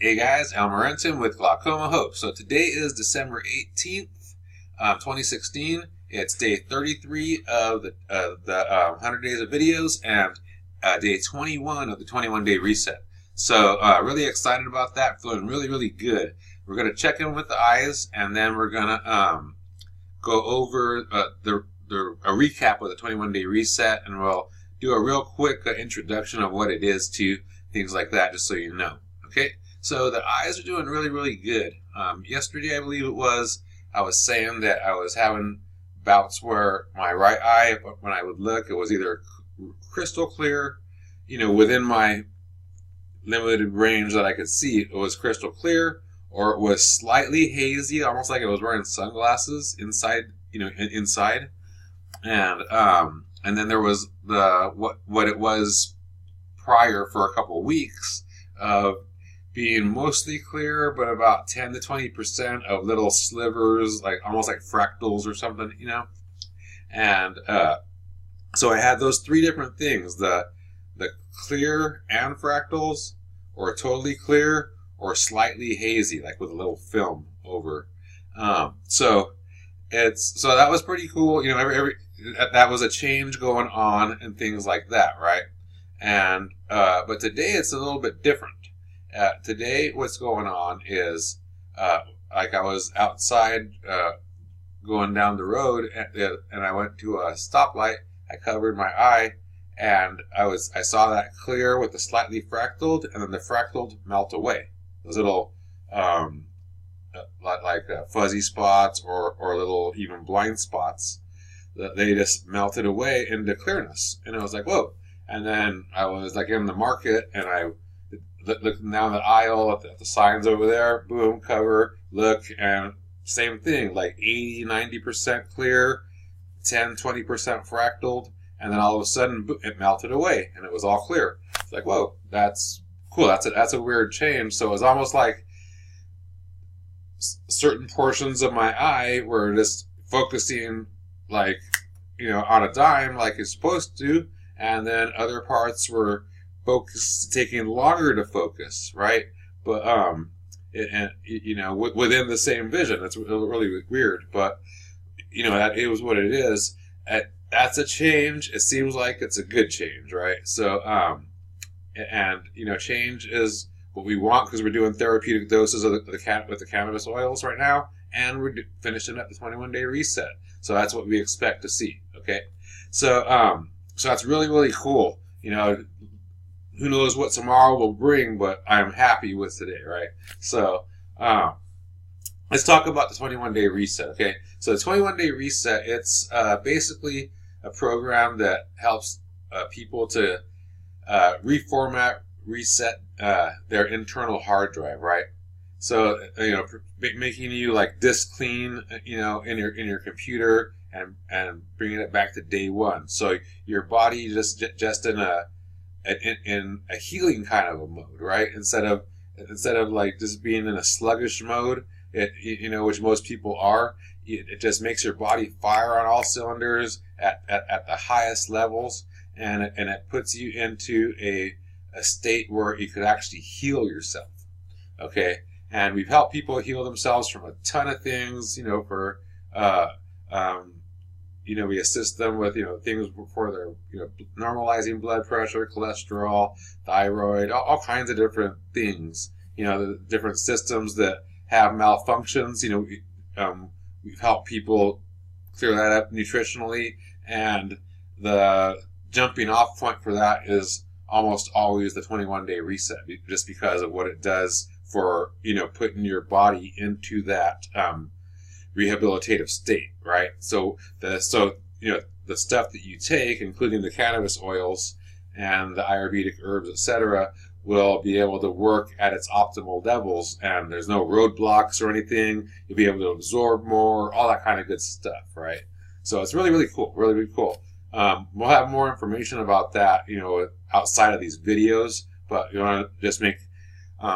Hey guys, Morentin with Glaucoma Hope. So today is December 18th, 2016. It's day 33 of the 100 days of videos and day 21 of the 21-day reset. So really excited about that, feeling really good. We're going to check in with the eyes, and then we're going to go over a recap of the 21-day reset, and we'll do a real quick introduction of what it is to things like that, just so you know. Okay, so the eyes are doing really good. Yesterday, I believe it was, I was saying that I was having bouts where my right eye, when I would look, it was either crystal clear, within my limited range that I could see, it was crystal clear, or it was slightly hazy, almost like I was wearing sunglasses inside, inside. And then there was what it was prior for a couple of weeks of being mostly clear, but about 10 to 20% of little slivers, like almost like fractals or something, And so I had those three different things: the clear and fractals, or totally clear, or slightly hazy, like with a little film over. So that was pretty cool. That was a change going on and things like that, right? And but today it's a little bit different. Today, what's going on is like I was outside going down the road, and I went to a stoplight. I covered my eye, and I saw that clear with the slightly fractaled, and then the fractaled melt away. Those little like fuzzy spots or little even blind spots, they just melted away into clearness, and I was like, whoa. And then I was like in the market, and I looking down the aisle at the signs over there, boom, cover, look, and same thing, like 80-90% clear, 10-20% fractaled, and then all of a sudden it melted away and it was all clear. It's like, whoa, that's cool. That's a weird change. So it was almost like certain portions of my eye were just focusing, like, on a dime, like it's supposed to, and then other parts were taking longer to focus, right? But within the same vision. It's really weird, but that it was what it is. That's a change. It seems like it's a good change, right? So change is what we want, because we're doing therapeutic doses of with the cannabis oils right now, and we're finishing up the 21-day reset. So that's what we expect to see. Okay, so that's really cool. Who knows what tomorrow will bring, but I'm happy with today, right? So let's talk about the 21-day reset, okay? So the 21-day reset, it's basically a program that helps people to reformat, reset their internal hard drive, right? So, making you like disk clean, in your computer, and bringing it back to day one. So your body just in a healing kind of a mode, right? Instead of like just being in a sluggish mode, which most people are, it just makes your body fire on all cylinders at the highest levels, and it puts you into a state where you could actually heal yourself. Okay, and we've helped people heal themselves from a ton of things, we assist them with, things for their, normalizing blood pressure, cholesterol, thyroid, all kinds of different things, the different systems that have malfunctions. We've helped people clear that up nutritionally, and the jumping off point for that is almost always the 21-day reset, just because of what it does for, putting your body into that rehabilitative state, right? So the stuff that you take, including the cannabis oils and the Ayurvedic herbs, etc., will be able to work at its optimal levels, and there's no roadblocks or anything. You'll be able to absorb more, all that kind of good stuff, right? So it's really cool, really cool. We'll have more information about that, outside of these videos, but you want to just make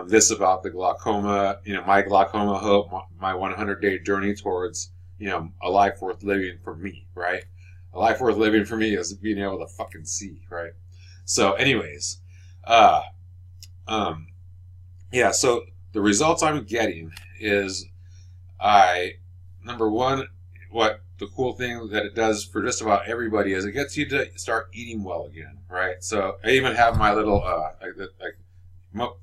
this about the glaucoma, my glaucoma hope, my 100-day journey towards, a life worth living for me, right? A life worth living for me is being able to fucking see, right? So anyways, yeah, so the results I'm getting is number one, what the cool thing that it does for just about everybody is it gets you to start eating well again, right? So I even have my little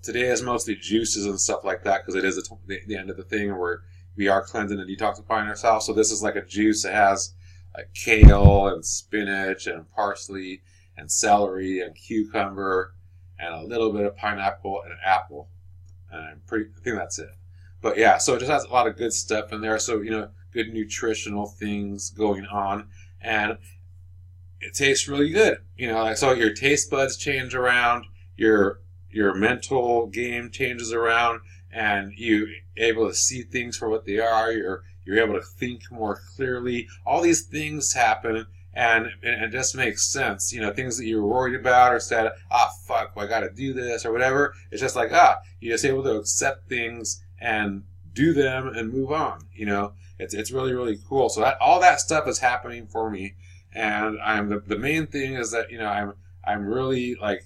today is mostly juices and stuff like that because it is the end of the thing where we are cleansing and detoxifying ourselves. So this is like a juice that has like kale and spinach and parsley and celery and cucumber and a little bit of pineapple and apple. And I think that's it. But yeah, so it just has a lot of good stuff in there. So, good nutritional things going on. And it tastes really good. So your taste buds change around, your mental game changes around, and you're able to see things for what they are. You're able to think more clearly. All these things happen, and it just makes sense. Things that you're worried about or said, fuck, I got to do this or whatever. It's just like, you're just able to accept things and do them and move on. It's really, really cool. So all that stuff is happening for me, and the main thing is that I'm really like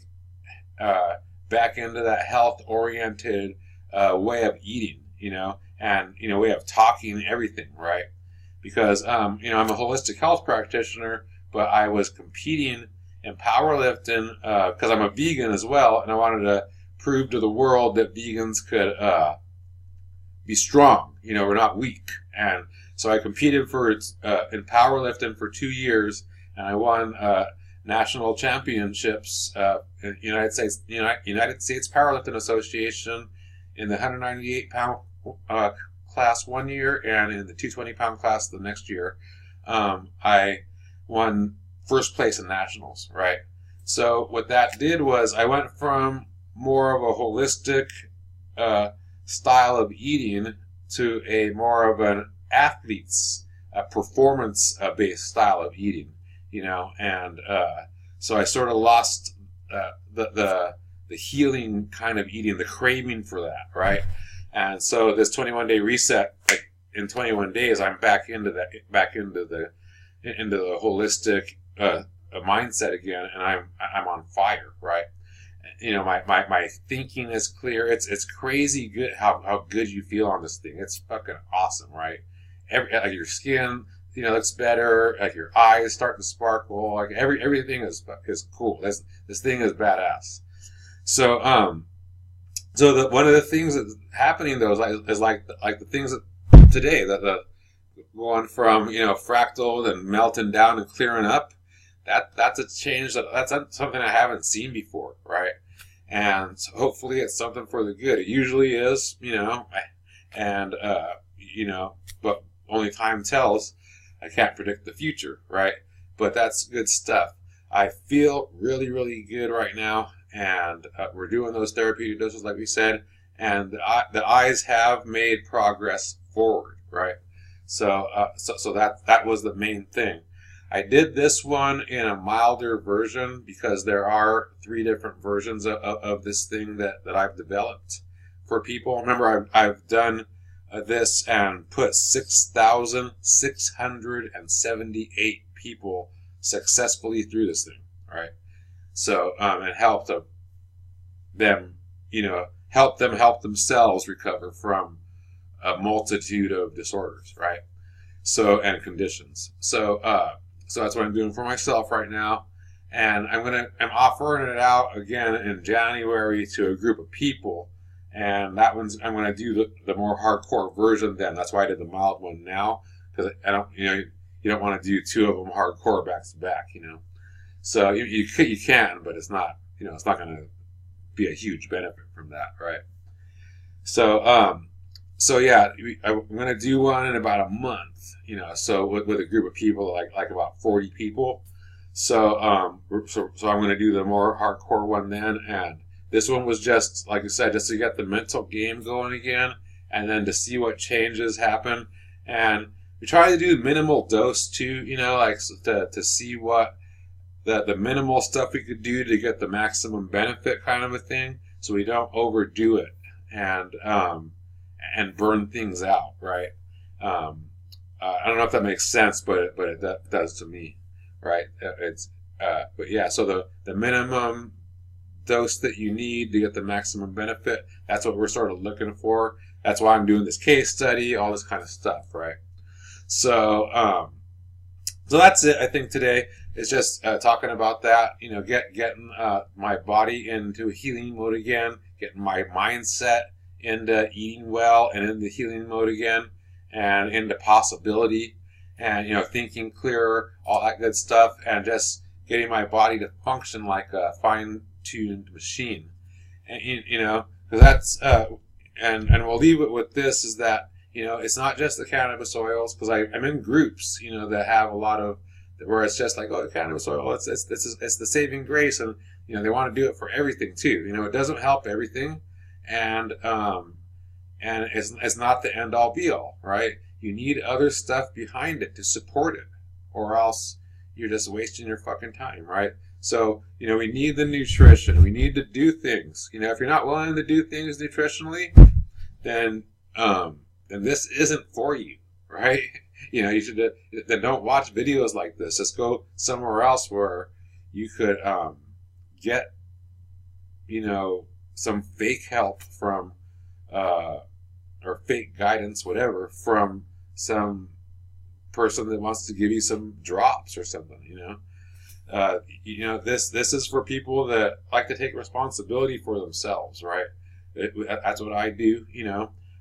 back into that health oriented way of eating, and way of talking, everything, right? Because I'm a holistic health practitioner, but I was competing in powerlifting because I'm a vegan as well, and I wanted to prove to the world that vegans could be strong. We're not weak. And so I competed in powerlifting for 2 years, and I won national championships in United States Powerlifting Association in the 198-pound class 1 year, and in the 220-pound class the next year. I won first place in nationals, right? So what that did was I went from more of a holistic style of eating to a more of an athlete's performance-based style of eating, and so I sort of lost the healing kind of eating, the craving for that, right? And so this 21-day reset, like in 21 days, I'm back into the holistic mindset again, and I'm on fire, right? My thinking is clear. It's crazy good how good you feel on this thing. It's fucking awesome, right? Like your skin, looks better. Like your eyes start to sparkle. Like everything is cool. This thing is badass. So one of the things that's happening though is like the things that today the going from fractal and melting down and clearing up. That's a change. That's something I haven't seen before, right? And so hopefully it's something for the good. It usually is, and but only time tells. I can't predict the future, right? But that's good stuff. I feel really, really good right now, and we're doing those therapeutic doses, like we said, and the eyes have made progress forward, right? So that was the main thing. I did this one in a milder version because there are 3 different versions of this thing that I've developed for people. Remember, I've done this and put 6,678 people successfully through this thing, right? So it helped them, help themselves recover from a multitude of disorders, right? So, and conditions. So that's what I'm doing for myself right now, and I'm offering it out again in January to a group of people, and that one's I'm gonna do the more hardcore version then. That's why I did the mild one now, because I don't you don't want to do 2 of them hardcore back to back, So you can, but it's not it's not gonna be a huge benefit from that, right? So yeah, I'm gonna do one in about a month. So with a group of people, like about 40 people. So I'm going to do the more hardcore one then, and this one was just, like I said, just to get the mental game going again, and then to see what changes happen. And we try to do minimal dose too, to see what the minimal stuff we could do to get the maximum benefit kind of a thing, so we don't overdo it and burn things out, right? I don't know if that makes sense, but it does to me, right? But yeah, so the minimum dose that you need to get the maximum benefit. That's what we're sort of looking for. That's why I'm doing this case study, all this kind of stuff, right? So, so that's it. I think today is just talking about that. You know, getting my body into a healing mode again, getting my mindset into eating well and into healing mode again, and into possibility, and thinking clearer, all that good stuff, and just getting my body to function like a fine-tuned machine. And because that's and we'll leave it with this, is that it's not just the cannabis oils, because I'm in groups that have a lot of, where it's just like, oh, cannabis oil, it's the saving grace, and they want to do it for everything too. It doesn't help everything, and it's not the end all be all, right? You need other stuff behind it to support it, or else you're just wasting your fucking time, right? So we need the nutrition. We need to do things. If you're not willing to do things nutritionally, then this isn't for you, right? You should then don't watch videos like this. Just go somewhere else where you could get some fake help from or fake guidance, whatever, from some person that wants to give you some drops or something. This is for people that like to take responsibility for themselves, right? That's what I do.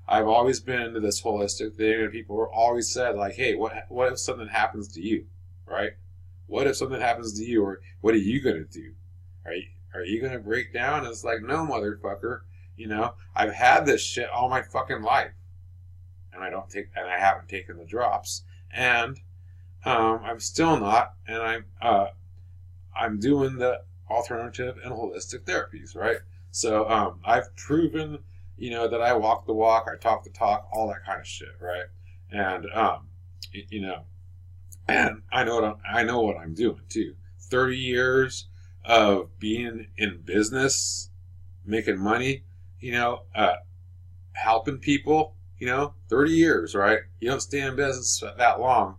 I've always been into this holistic thing, and people were always said, like, hey, what if something happens to you, right? What if something happens to you, or what are you going to do? Are you going to break down? And it's like, no, motherfucker. I've had this shit all my fucking life, and I haven't taken the drops, and I'm still not, and I'm doing the alternative and holistic therapies, right? So I've proven that I walk the walk, I talk the talk, all that kind of shit, right? And and I know what I'm doing too. 30 years of being in business, making money, helping people, 30 years, right? You don't stay in business that long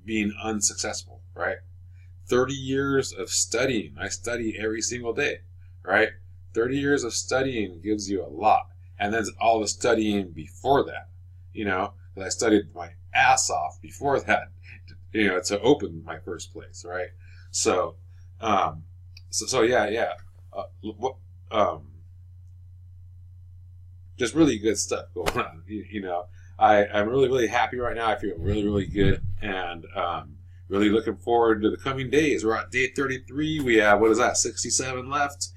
being unsuccessful, right? 30 years of studying. I study every single day, right? 30 years of studying gives you a lot. And then all the studying before that, because I studied my ass off before that, to open my first place, right? So, yeah. Just really good stuff going on. I'm really, really happy right now. I feel really, really good, and really looking forward to the coming days. We're at day 33. We have, 67 left.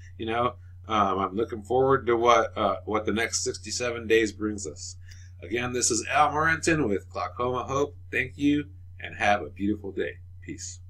I'm looking forward to what the next 67 days brings us. Again, this is Morentin with Glaucoma Hope. Thank you, and have a beautiful day. Peace.